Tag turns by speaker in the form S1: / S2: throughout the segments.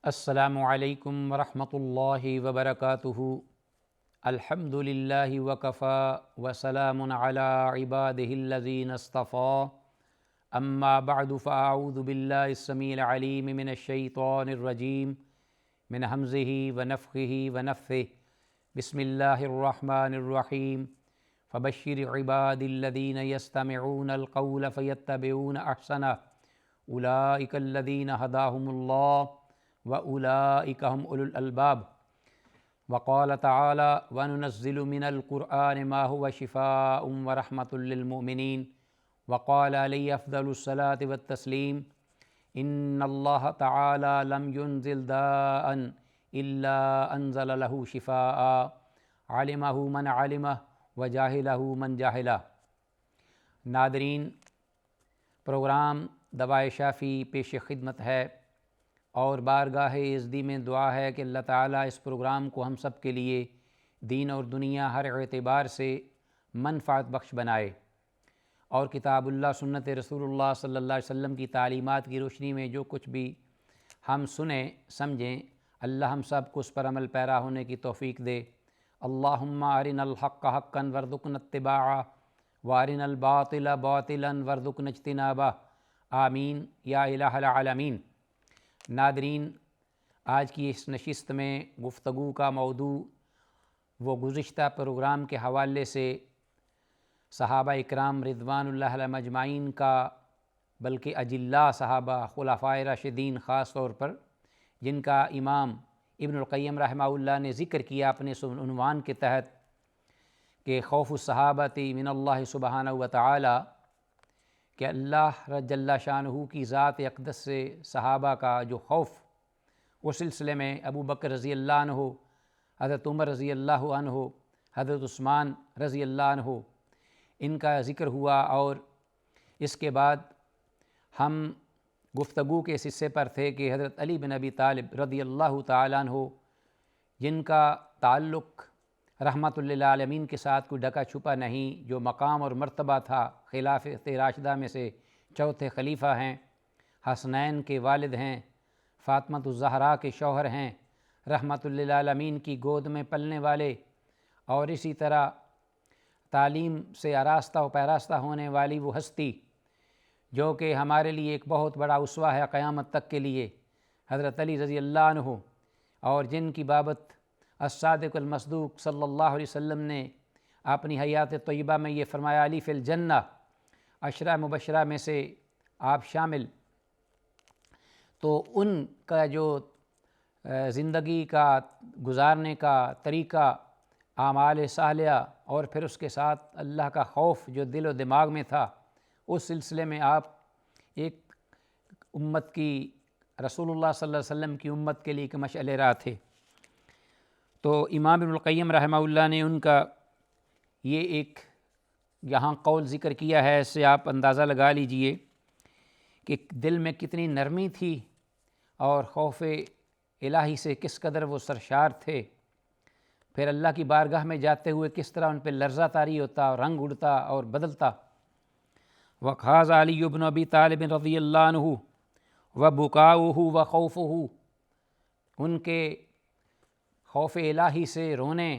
S1: السلام علیکم ورحمۃ اللہ وبرکاتہ۔ الحمد للہ وکفی وسلام علی عبادہ الذین اصطفی، اما بعد فاعوذ باللہ السمیع العلیم من الشیطان الرجیم من ہمزہ ونفخہ ونفثہ۔ بسم اللہ الرحمن الرحیم۔ فبشر عبادی الذین یستمعون القول فیتبعون احسنہ، اولئک الذین ھداھم اللہ وَأُولَئِكَ هُمْ أُولُو الْأَلْبَابِ۔ وقال تعالی وَنُنَزِّلُ مِنَ الْقُرْآنِ مَا هُوَ شِفَاءٌ وَرَحْمَةٌ لِّلْمُؤْمِنِينَ وقال علیہ افضل الصلاۃ والتسلیم۔ ان اللہ تعالی لم ينزل داء الا انزل له شفاء، علمہ من علمہ وجاہلہ من جاہلہ۔ ناظرین، پروگرام دوائے شافی پیش خدمت ہے، اور بارگاہ عزدی میں دعا ہے کہ اللہ تعالیٰ اس پروگرام کو ہم سب کے لیے دین اور دنیا ہر اعتبار سے منفعت بخش بنائے، اور کتاب اللہ سنت رسول اللہ صلی اللہ علیہ وسلم کی تعلیمات کی روشنی میں جو کچھ بھی ہم سنیں سمجھیں، اللہ ہم سب کو اس پر عمل پیرا ہونے کی توفیق دے۔ اللہم ارنا الحق حقا وارزقنا اتباعہ وارنا الباطل باطلا وارزقنا اجتنابہ، آمین یا الہ العالمین۔ ناظرین، آج کی اس نشست میں گفتگو کا موضوع وہ گزشتہ پروگرام کے حوالے سے صحابہ اکرام رضوان اللہ علیہم اجمعین کا، بلکہ اجلاء صحابہ خلفائے راشدین خاص طور پر، جن کا امام ابن القیم رحمہ اللہ نے ذکر کیا اپنے عنوان کے تحت کہ خوف الصحابۃ من اللہ سبحانہ وتعالی، کہ اللہ جل شانہ کی ذات اقدس سے صحابہ کا جو خوف، اس سلسلے میں ابو بکر رضی اللہ عنہ، حضرت عمر رضی اللہ عنہ، حضرت عثمان رضی اللہ عنہ، ان کا ذکر ہوا، اور اس کے بعد ہم گفتگو کے اس حصے پر تھے کہ حضرت علی بن ابی طالب رضی اللہ تعالیٰ عنہ، جن کا تعلق رحمۃ للعالمین کے ساتھ کوئی ڈھکا چھپا نہیں، جو مقام اور مرتبہ تھا، خلافت راشدہ میں سے چوتھے خلیفہ ہیں، حسنین کے والد ہیں، فاطمۃ الزہرا کے شوہر ہیں، رحمۃ للعالمین کی گود میں پلنے والے، اور اسی طرح تعلیم سے آراستہ و پیراستہ ہونے والی وہ ہستی جو کہ ہمارے لیے ایک بہت بڑا اسوہ ہے قیامت تک کے لیے، حضرت علی رضی اللہ عنہ، اور جن کی بابت الصادق المصدوق صلی اللہ علیہ وسلم نے اپنی حیات طیبہ میں یہ فرمایا، علی فی الجنہ، عشرہ مبشرہ میں سے آپ شامل۔ تو ان کا جو زندگی کا گزارنے کا طریقہ، اعمال صالحہ، اور پھر اس کے ساتھ اللہ کا خوف جو دل و دماغ میں تھا، اس سلسلے میں آپ ایک امت کی، رسول اللہ صلی اللہ علیہ وسلم کی امت کے لیے ایک مشعل راہ تھے۔ تو امام ابن القیم رحمہ اللہ نے ان کا یہ ایک یہاں قول ذکر کیا ہے، اس سے آپ اندازہ لگا لیجئے کہ دل میں کتنی نرمی تھی، اور خوف الہی سے کس قدر وہ سرشار تھے۔ پھر اللہ کی بارگاہ میں جاتے ہوئے کس طرح ان پہ لرزہ طاری ہوتا، اور رنگ اڑتا اور بدلتا۔ وَخَاضَ عَلِيُّ بْنُ أَبِي طَالِبٍ رضی اللہ عنہ وَبُكَاؤُهُ وَخَوْفُهُ، ان کے خوف الہی سے رونے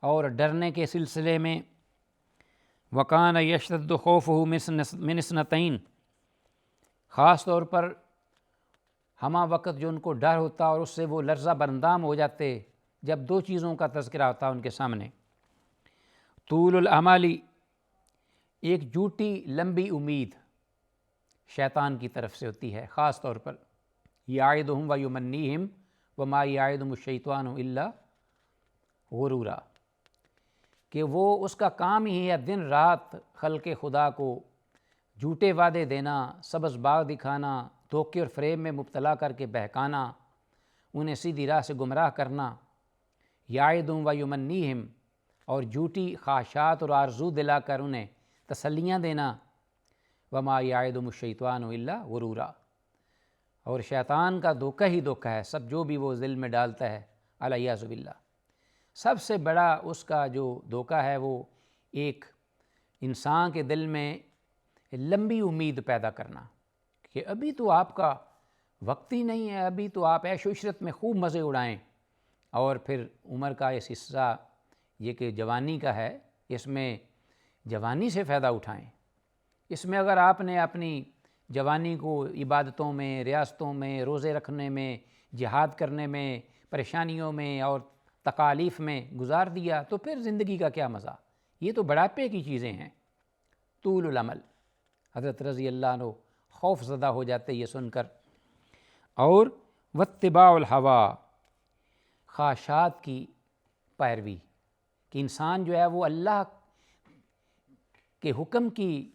S1: اور ڈرنے کے سلسلے میں، وَكَانَ يَشْتَدُّ خَوْفُهُ مِنْ اثْنَتَيْنِ، خاص طور پر ہمہ وقت جو ان کو ڈر ہوتا اور اس سے وہ لرزہ بردام ہو جاتے جب دو چیزوں کا تذکرہ ہوتا ان کے سامنے۔ طول الامال، ایک جھوٹی لمبی امید شیطان کی طرف سے ہوتی ہے، خاص طور پر یعدہم ویمنیہم وما یعدہم الشیطان الا غرورا، کہ وہ اس کا کام ہی ہے دن رات خلق خدا کو جھوٹے وعدے دینا، سبز باغ دکھانا، دھوکے اور فریب میں مبتلا کر کے بہکانا، انہیں سیدھی راہ سے گمراہ کرنا۔ یعدہم ویمنیہم، اور جھوٹی خواہشات اور آرزو دلا کر انہیں تسلیاں دینا۔ وما یعدہم الشیطان الا غرورا، اور شیطان کا دھوکہ ہی دھوکہ ہے، سب جو بھی وہ دل میں ڈالتا ہے، علیہ باللہ۔ سب سے بڑا اس کا جو دھوکہ ہے وہ ایک انسان کے دل میں لمبی امید پیدا کرنا، کہ ابھی تو آپ کا وقت ہی نہیں ہے، ابھی تو آپ عیش و عشرت میں خوب مزے اڑائیں، اور پھر عمر کا اس حصہ یہ کہ جوانی کا ہے، اس میں جوانی سے فائدہ اٹھائیں۔ اس میں اگر آپ نے اپنی جوانی کو عبادتوں میں، ریاستوں میں، روزے رکھنے میں، جہاد کرنے میں، پریشانیوں میں اور تکالیف میں گزار دیا تو پھر زندگی کا کیا مزہ؟ یہ تو بڑھاپے کی چیزیں ہیں۔ طول العمل، حضرت رضی اللہ عنہ خوف زدہ ہو جاتے یہ سن کر۔ اور واتباع الہوا، خواہشات کی پیروی، کہ انسان جو ہے وہ اللہ کے حکم کی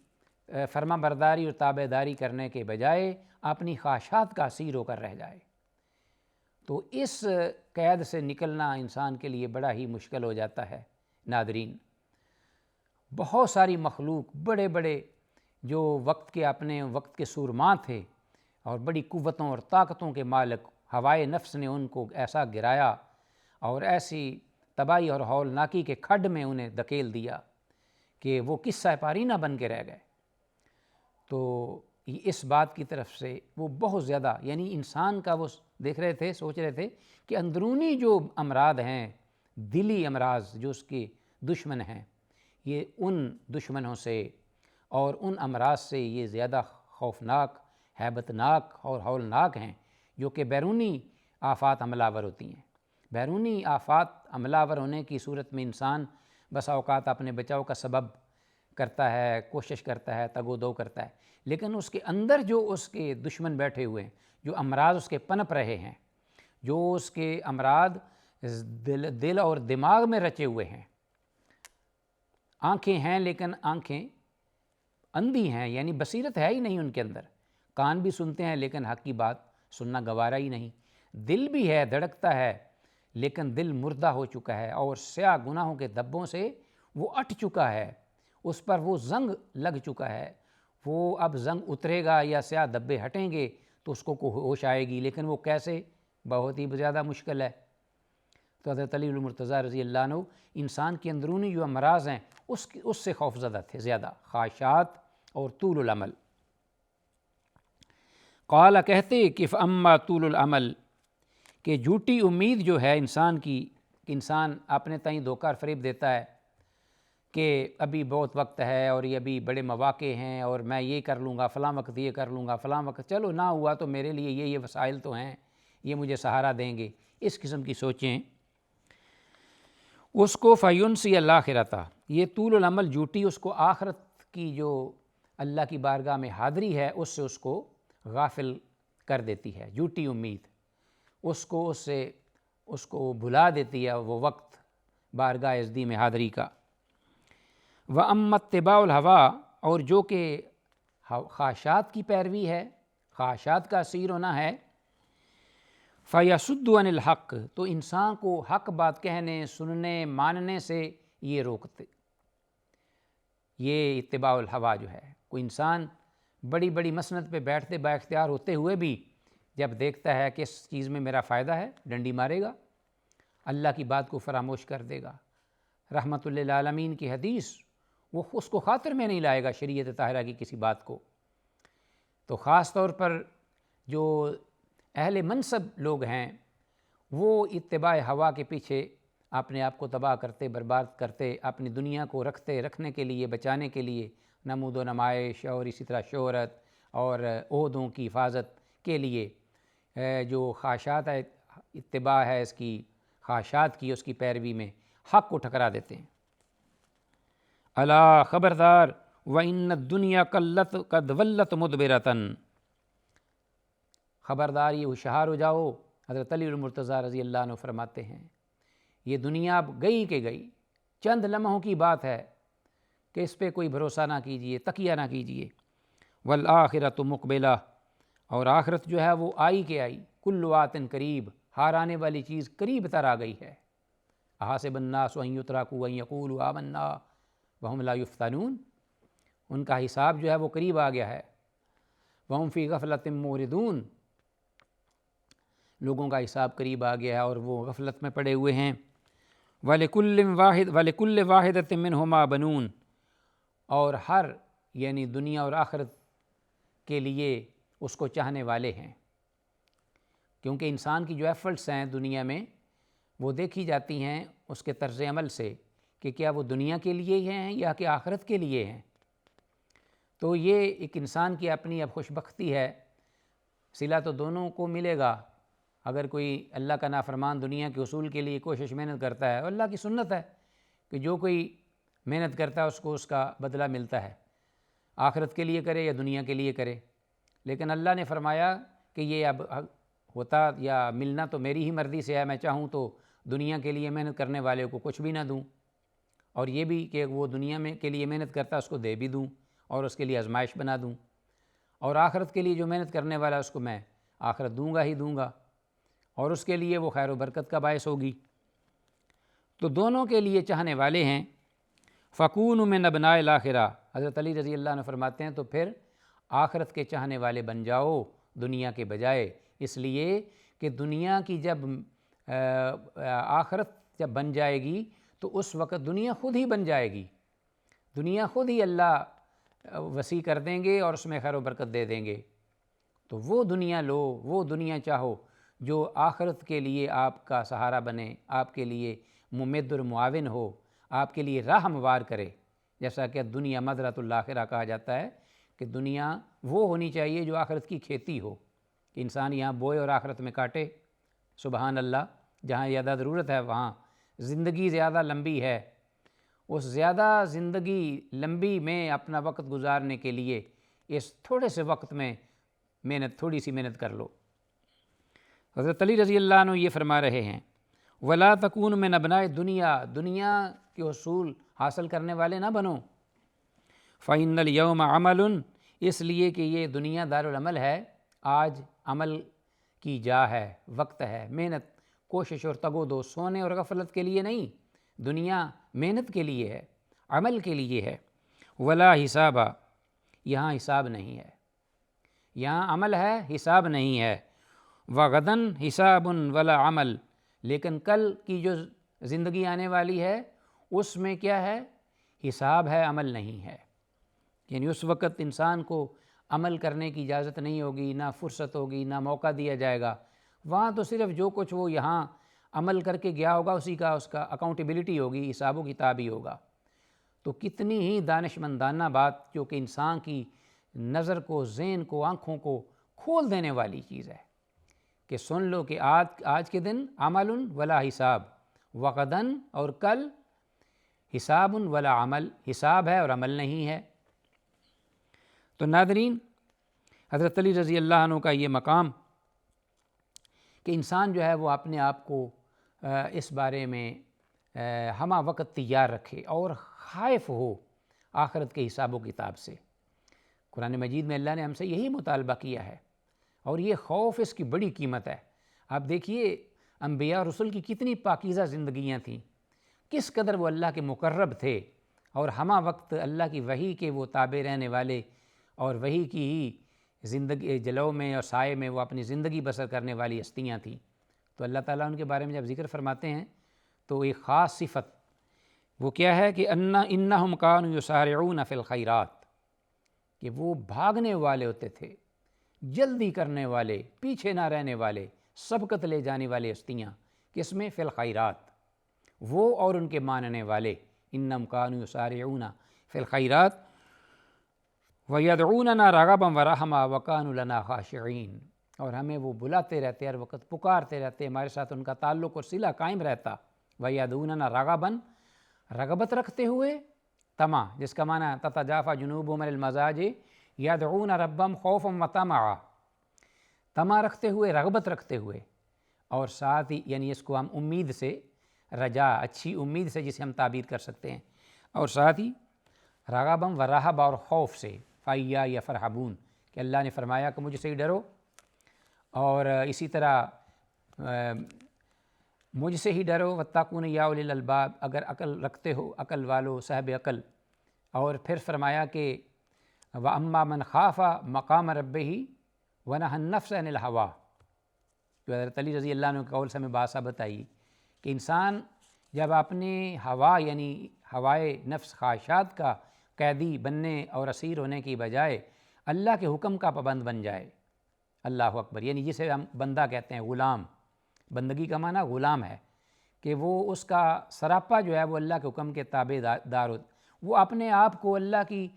S1: فرما برداری اور تابع داری کرنے کے بجائے اپنی خواہشات کا اسیر ہو کر رہ جائے، تو اس قید سے نکلنا انسان کے لیے بڑا ہی مشکل ہو جاتا ہے۔ ناظرین، بہت ساری مخلوق، بڑے بڑے جو وقت کے اپنے وقت کے سورماں تھے اور بڑی قوتوں اور طاقتوں کے مالک، ہوائے نفس نے ان کو ایسا گرایا اور ایسی تباہی اور ہولناکی کے کھڈ میں انہیں دھکیل دیا کہ وہ قصہ پارینہ بن کے رہ گئے۔ تو اس بات کی طرف سے وہ بہت زیادہ، یعنی انسان کا وہ دیکھ رہے تھے، سوچ رہے تھے کہ اندرونی جو امراض ہیں، دلی امراض جو اس کے دشمن ہیں، یہ ان دشمنوں سے اور ان امراض سے یہ زیادہ خوفناک، ہیبتناک اور ہولناک ہیں جو کہ بیرونی آفات حملہ آور ہوتی ہیں۔ بیرونی آفات حملہ آور ہونے کی صورت میں انسان بسا اوقات اپنے بچاؤ کا سبب کرتا ہے، کوشش کرتا ہے، تگ و دو کرتا ہے، لیکن اس کے اندر جو اس کے دشمن بیٹھے ہوئے ہیں، جو امراض اس کے پنپ رہے ہیں، جو اس کے امراض دل اور دماغ میں رچے ہوئے ہیں، آنکھیں ہیں لیکن آنکھیں اندھی ہیں، یعنی بصیرت ہے ہی نہیں ان کے اندر، کان بھی سنتے ہیں لیکن حق کی بات سننا گوارا ہی نہیں، دل بھی ہے، دھڑکتا ہے، لیکن دل مردہ ہو چکا ہے اور سیاہ گناہوں کے دبوں سے وہ اٹھ چکا ہے، اس پر وہ زنگ لگ چکا ہے۔ وہ اب زنگ اترے گا یا سیاہ دبے ہٹیں گے تو اس کو ہوش آئے گی، لیکن وہ کیسے؟ بہت ہی زیادہ مشکل ہے۔ تو حضرت علی المرتضیٰ رضی اللہ عنہ انسان کی اندرونی جو امراض ہیں اس سے خوفزدہ تھے زیادہ، خواہشات اور طول العمل۔ قال، کہتے کہ فاما طول العمل، کہ جھوٹی امید جو ہے انسان کی، کہ انسان اپنے تئیں دھوکہ اور فریب دیتا ہے کہ ابھی بہت وقت ہے اور یہ ابھی بڑے مواقع ہیں اور میں یہ کر لوں گا، فلاں وقت یہ کر لوں گا، فلاں وقت چلو نہ ہوا تو میرے لیے یہ وسائل تو ہیں، یہ مجھے سہارا دیں گے، اس قسم کی سوچیں، اس کو فینسی الآخرۃ، یہ طول العمل جھوٹی اس کو آخرت کی جو اللہ کی بارگاہ میں حاضری ہے اس سے اس کو غافل کر دیتی ہے۔ جھوٹی امید اس کو بھلا دیتی ہے وہ وقت بارگاہ ازدی میں حاضری کا۔ وَأَمَّا اتِّبَاعُ الْهَوَىٰ، اور جو کہ خواہشات کی پیروی ہے، خواہشات کا اسیر ہونا ہے، فَيَصُدُّ عَنِ الْحَقِّ، تو انسان کو حق بات کہنے، سننے، ماننے سے یہ روکتے۔ یہ اتباع الہوا جو ہے، کوئی انسان بڑی بڑی مسند پہ بیٹھتے با اختیار ہوتے ہوئے بھی جب دیکھتا ہے کہ اس چیز میں میرا فائدہ ہے، ڈنڈی مارے گا، اللہ کی بات کو فراموش کر دے گا، رحمت للعالمین کی حدیث وہ اس کو خاطر میں نہیں لائے گا، شریعت طاہرہ کی کسی بات کو۔ تو خاص طور پر جو اہل منصب لوگ ہیں وہ اتباع ہوا کے پیچھے اپنے آپ کو تباہ کرتے، برباد کرتے، اپنی دنیا کو رکھنے کے لیے، بچانے کے لیے نمود و نمائش اور اسی طرح شہرت اور عہدوں کی حفاظت کے لیے جو خواہشات ہے، اتباع ہے اس کی، خواہشات کی، اس کی پیروی میں حق کو ٹھکرا دیتے ہیں۔ الا، خبردار، وَإِنَّ الدُّنْيَا قَدْ وَلَّتْ مُدْبِرَةً، خبردار، یہ ہوشیار ہو جاؤ۔ حضرت علی المرتضیٰ رضی اللہ عنہ فرماتے ہیں یہ دنیا اب گئی کہ گئی، چند لمحوں کی بات ہے کہ اس پہ کوئی بھروسہ نہ کیجیے، تکیہ نہ کیجیے۔ وَالْآخِرَةُ مُقْبِلَةٌ، اور آخرت جو ہے وہ آئی کہ آئی، کُلُّ آتٍ قریب، ہار آنے والی چیز قریب تر آ گئی ہے۔ أَحَسِبَ النَّاسُ أَن يُتْرَكُوا أَن يَقُولُوا آمَنَّا وَهُمْ لَا يُفْتَنُونَ، ان کا حساب جو ہے وہ قریب آ گیا ہے۔ وَهُمْ فِي غَفْلَةٍ مُعْرِضُونَ، لوگوں کا حساب قریب آ گیا ہے اور وہ غفلت میں پڑے ہوئے ہیں۔ وَلِكُلِّ وَاحِدَةٍ مِّنْهُمَا بَنُونَ، اور ہر یعنی دنیا اور آخرت کے لیے اس کو چاہنے والے ہیں، کیونکہ انسان کی جو ایفرٹس ہیں دنیا میں وہ دیکھی جاتی ہیں اس کے طرز عمل سے کہ کیا وہ دنیا کے لیے ہی ہیں یا کہ آخرت کے لیے ہیں۔ تو یہ ایک انسان کی اپنی اب خوش بختی ہے، صلہ تو دونوں کو ملے گا۔ اگر کوئی اللہ کا نافرمان دنیا کے اصول کے لیے کوشش محنت کرتا ہے، اور اللہ کی سنت ہے کہ جو کوئی محنت کرتا ہے اس کو اس کا بدلہ ملتا ہے، آخرت کے لیے کرے یا دنیا کے لیے کرے، لیکن اللہ نے فرمایا کہ یہ اب ہوتا یا ملنا تو میری ہی مرضی سے ہے، میں چاہوں تو دنیا کے لیے محنت کرنے والے کو کچھ بھی نہ دوں، اور یہ بھی کہ وہ دنیا میں کے لیے محنت کرتا ہے اس کو دے بھی دوں اور اس کے لیے آزمائش بنا دوں، اور آخرت کے لیے جو محنت کرنے والا اس کو میں آخرت دوں گا ہی دوں گا، اور اس کے لیے وہ خیر و برکت کا باعث ہوگی۔ تو دونوں کے لیے چاہنے والے ہیں۔ فَكُونُوا مِنْ أَبْنَاءِ الْآخِرَةِ، حضرت علی رضی اللہ عنہ فرماتے ہیں تو پھر آخرت کے چاہنے والے بن جاؤ دنیا کے بجائے، اس لیے کہ دنیا کی جب آخرت جب بن جائے گی تو اس وقت دنیا خود ہی بن جائے گی، دنیا خود ہی اللہ وسیع کر دیں گے اور اس میں خیر و برکت دے دیں گے۔ تو وہ دنیا لو، وہ دنیا چاہو جو آخرت کے لیے آپ کا سہارا بنے، آپ کے لیے ممد اور معاون ہو، آپ کے لیے راہ ہموار کرے۔ جیسا کہ دنیا مزرعۃ الآخرہ کہا جاتا ہے کہ دنیا وہ ہونی چاہیے جو آخرت کی کھیتی ہو، کہ انسان یہاں بوئے اور آخرت میں کاٹے۔ سبحان اللہ، جہاں زیادہ ضرورت ہے وہاں زندگی زیادہ لمبی ہے، اس زیادہ زندگی لمبی میں اپنا وقت گزارنے کے لیے اس تھوڑے سے وقت میں تھوڑی سی محنت کر لو۔ حضرت علی رضی اللہ عنہ یہ فرما رہے ہیں وَلَا تَكُونُ مِنْ أَبْنَاءِ الدُّنْيَا، دنیا کے حصول حاصل کرنے والے نہ بنو۔ فَإِنَّ الْيَوْمَ عَمَلٌ، اس لیے کہ یہ دنیا دارالعمل ہے، آج عمل کی جا ہے، وقت ہے، محنت کوشش اور تگ و دو، سونے اور غفلت کے لیے نہیں، دنیا محنت کے لیے ہے، عمل کے لیے ہے۔ وَلَا حِسَابَ، یہاں حساب نہیں ہے، یہاں عمل ہے حساب نہیں ہے۔ وَغَدًا حِسَابٌ وَلَا عمل، لیکن کل کی جو زندگی آنے والی ہے اس میں کیا ہے؟ حساب ہے، عمل نہیں ہے۔ یعنی اس وقت انسان کو عمل کرنے کی اجازت نہیں ہوگی، نہ فرصت ہوگی، نہ موقع دیا جائے گا۔ وہاں تو صرف جو کچھ وہ یہاں عمل کر کے گیا ہوگا اسی کا اس کا اکاؤنٹیبلٹی ہوگی، حساب و کتاب ہی ہوگا۔ تو کتنی ہی دانش مندانہ بات جو کہ انسان کی نظر کو، ذہن کو، آنکھوں کو کھول دینے والی چیز ہے کہ سن لو کہ آج کے دن عمل ولا حساب، وغدن اور کل حساب ولا عمل، حساب ہے اور عمل نہیں ہے۔ تو ناظرین، حضرت علی رضی اللہ عنہ کا یہ مقام کہ انسان جو ہے وہ اپنے آپ کو اس بارے میں ہمہ وقت تیار رکھے اور خائف ہو آخرت کے حساب و کتاب سے۔ قرآن مجید میں اللہ نے ہم سے یہی مطالبہ کیا ہے، اور یہ خوف اس کی بڑی قیمت ہے۔ آپ دیکھیے انبیاء رسول کی کتنی پاکیزہ زندگیاں تھیں، کس قدر وہ اللہ کے مقرب تھے، اور ہمہ وقت اللہ کی وحی کے وہ تابع رہنے والے اور وحی کی ہی زندگی جلو میں اور سائے میں وہ اپنی زندگی بسر کرنے والی ہستیاں تھیں۔ تو اللہ تعالیٰ ان کے بارے میں جب ذکر فرماتے ہیں تو ایک خاص صفت وہ کیا ہے کہ انہم کانوا یسارعون فی الخیرات، کہ وہ بھاگنے والے ہوتے تھے، جلدی کرنے والے، پیچھے نہ رہنے والے، سبقت لے جانے والے ہستیاں، کس میں؟ فی الخیرات، وہ اور ان کے ماننے والے۔ انہم کانوا یسارعون فی الخیرات وَيَدْعُونَنَا رَغَبًا وَرَهْبًا وَكَانُوا لَنَا خَاشِعِينَ، اور ہمیں وہ بلاتے رہتے، ہر وقت پکارتے رہتے، ہمارے ساتھ ان کا تعلق اور صلہ قائم رہتا۔ وَيَدْعُونَنَا رَغَبًا، رغبت رکھتے ہوئے، طمع جس کا معنی تتجافى جنوبهم عن المضاجع يدعون ربهم خوفا وطمعا، طمع رکھتے ہوئے، رغبت رکھتے ہوئے، اور ساتھ ہی یعنی اس کو ہم امید سے، رجا اچھی امید سے جسے ہم تعبیر کر سکتے ہیں، اور ساتھ ہی رغبا و رہبا اور خوف سے، فَإِيَّايَ فَارْهَبُونَ، کہ اللہ نے فرمایا کہ مجھ سے ہی ڈرو، اور اسی طرح مجھ سے ہی ڈرو، وَاتَّقُونِ يَا أُولِي الْأَلْبَابِ، اگر عقل رکھتے ہو، عقل والو، صاحب عقل۔ اور پھر فرمایا کہ وَأَمَّا مَنْ خَافَ مَقَامَ رَبِّهِ وَنَهَى النَّفْسَ عَنِ الْهَوَىٰ، جو حضرت علی رضی اللہ عنہ کے قول سے ہمیں بات ثابت آئی کہ انسان جب اپنے ہوا یعنی ہوائے نفس، خواہشات کا قیدی بننے اور اسیر ہونے کی بجائے اللہ کے حکم کا پابند بن جائے، اللہ اکبر، یعنی جسے ہم بندہ کہتے ہیں، غلام، بندگی کا معنی غلام ہے کہ وہ اس کا سراپا جو ہے وہ اللہ کے حکم کے تابع دار ہو، وہ اپنے آپ کو اللہ کی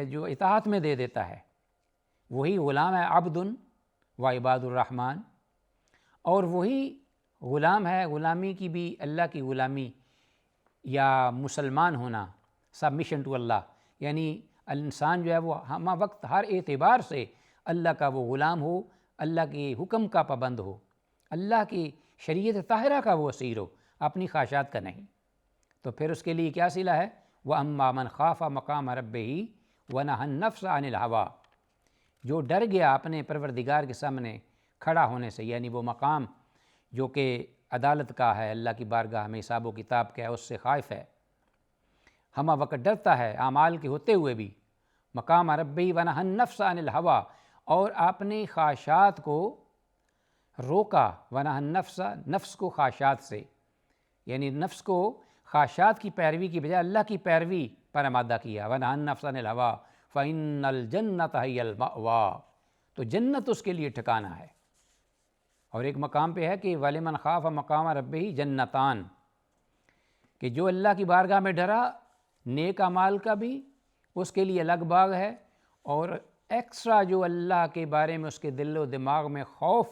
S1: جو اطاعت میں دے دیتا ہے، وہی غلام ہے، عبد و عباد الرحمن۔ اور وہی غلام ہے، غلامی کی بھی اللہ کی غلامی یا مسلمان ہونا، سبمیشن ٹو اللہ، یعنی انسان جو ہے وہ ہمہ وقت ہر اعتبار سے اللہ کا وہ غلام ہو، اللہ کے حکم کا پابند ہو، اللہ کی شریعت طاہرہ کا وہ اسیر ہو، اپنی خواہشات کا نہیں۔ تو پھر اس کے لیے کیا صلہ ہے؟ وَأَمَّا مَنْ خَافَ مَقَامَ رَبِّهِ وَنَهَى النَّفْسَ عَنِ الْهَوَىٰ، جو ڈر گیا اپنے پروردگار کے سامنے کھڑا ہونے سے، یعنی وہ مقام جو کہ عدالت کا ہے، اللہ کی بارگاہ میں حساب و کتاب کا ہے، اس سے خائف ہے، ہمہ وقت ڈرتا ہے اعمال کے ہوتے ہوئے بھی، مقام ربی ونہى النفس عن الہویٰ، اور اپنی خواہشات کو روکا، ونہى النفس، نفس کو خواہشات سے، یعنی نفس کو خواہشات کی پیروی کی بجائے اللہ کی پیروی پر آمادہ کیا، ونہى النفس عن الہویٰ فإن الجنة هي المأویٰ، تو جنت اس کے لیے ٹھکانہ ہے۔ اور ایک مقام پہ ہے کہ وَلِمَنْ خَافَ مَقَامَ رَبِّهِ جنتان، کہ جو اللہ کی بارگاہ میں ڈرا، نیک اعمال کا بھی اس کے لیے الگ باغ ہے، اور ایکسٹرا جو اللہ کے بارے میں اس کے دل و دماغ میں خوف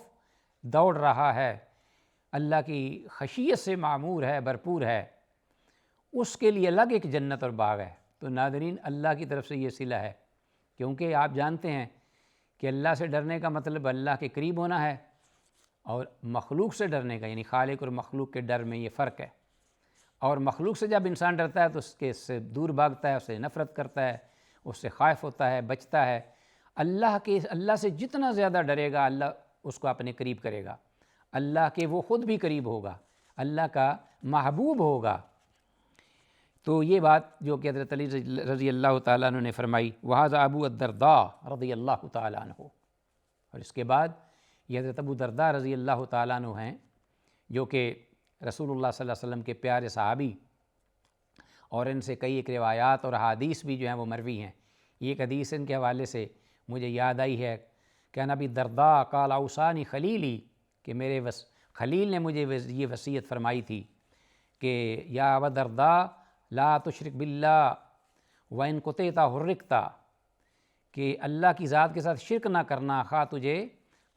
S1: دوڑ رہا ہے، اللہ کی خشیت سے معمور ہے، بھرپور ہے، اس کے لیے الگ ایک جنت اور باغ ہے۔ تو ناظرین، اللہ کی طرف سے یہ صلہ ہے، کیونکہ آپ جانتے ہیں کہ اللہ سے ڈرنے کا مطلب اللہ کے قریب ہونا ہے، اور مخلوق سے ڈرنے کا یعنی خالق اور مخلوق کے ڈر میں یہ فرق ہے۔ اور مخلوق سے جب انسان ڈرتا ہے تو اس کے سے دور بھاگتا ہے، اس سے نفرت کرتا ہے، اس سے خائف ہوتا ہے، بچتا ہے۔ اللہ سے جتنا زیادہ ڈرے گا، اللہ اس کو اپنے قریب کرے گا، اللہ کے وہ خود بھی قریب ہوگا، اللہ کا محبوب ہوگا۔ تو یہ بات جو کہ حضرت علی رضی اللہ تعالیٰ عنہ نے فرمائی، وَهَذَا أَبُو الدرداء رضی اللہ تعالیٰ عنہ، اور اس کے بعد یہ حضرت ابو درداء رضی اللہ تعالیٰ عنہ ہیں، جو کہ رسول اللہ صلی اللہ علیہ وسلم کے پیارے صحابی، اور ان سے کئی ایک روایات اور احادیث بھی جو ہیں وہ مروی ہیں۔ یہ ایک حدیث ان کے حوالے سے مجھے یاد آئی ہے کہ نبی درداء قال اوصانی خلیلی، کہ میرے خلیل نے مجھے یہ وصیت فرمائی تھی کہ یا ابا درداء لا تشرک باللہ وان قطعت حرکتا، کہ اللہ کی ذات کے ساتھ شرک نہ کرنا، خواہ تجھے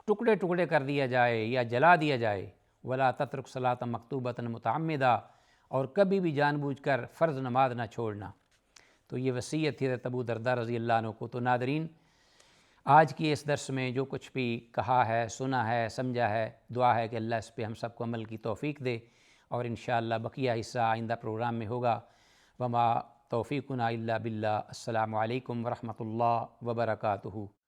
S1: ٹکڑے ٹکڑے کر دیا جائے یا جلا دیا جائے، ولا تترک صلاۃ مکتوبۃ متعمدہ، اور کبھی بھی جان بوجھ کر فرض نماز نہ چھوڑنا۔ تو یہ وصیت تھی حضرت ابو درداء رضی اللہ عنہ کو۔ تو ناظرین، آج کی اس درس میں جو کچھ بھی کہا ہے، سنا ہے، سمجھا ہے، دعا ہے کہ اللہ اس پہ ہم سب کو عمل کی توفیق دے، اور انشاءاللہ بقیہ حصہ آئندہ پروگرام میں ہوگا۔ وما توفیقنا الا باللہ۔ السلام علیکم ورحمۃ اللہ وبرکاتہ۔